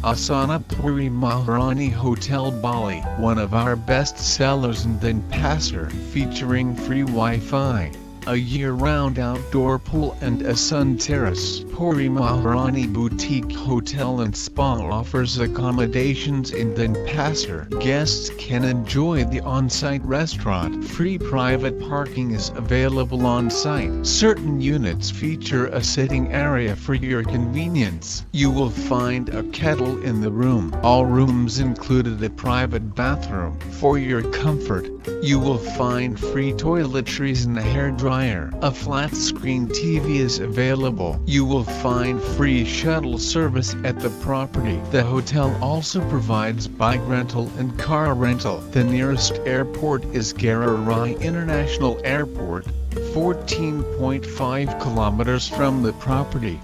Asana Puri Maharani Hotel Bali, one of our best sellers in Denpasar, featuring free Wi-Fi, a year-round outdoor pool and a sun terrace. Puri Maharani Boutique Hotel and Spa offers accommodations in Denpasar. Guests can enjoy the on-site restaurant. Free private parking is available on-site. Certain units feature a sitting area for your convenience. You will find a kettle in the room. All rooms included a private bathroom. For your comfort, you will find free toiletries and a hairdryer. A flat-screen TV is available. You will find free shuttle service at the property. The hotel also provides bike rental and car rental. The nearest airport is Gararai International Airport, 14.5 kilometers from the property.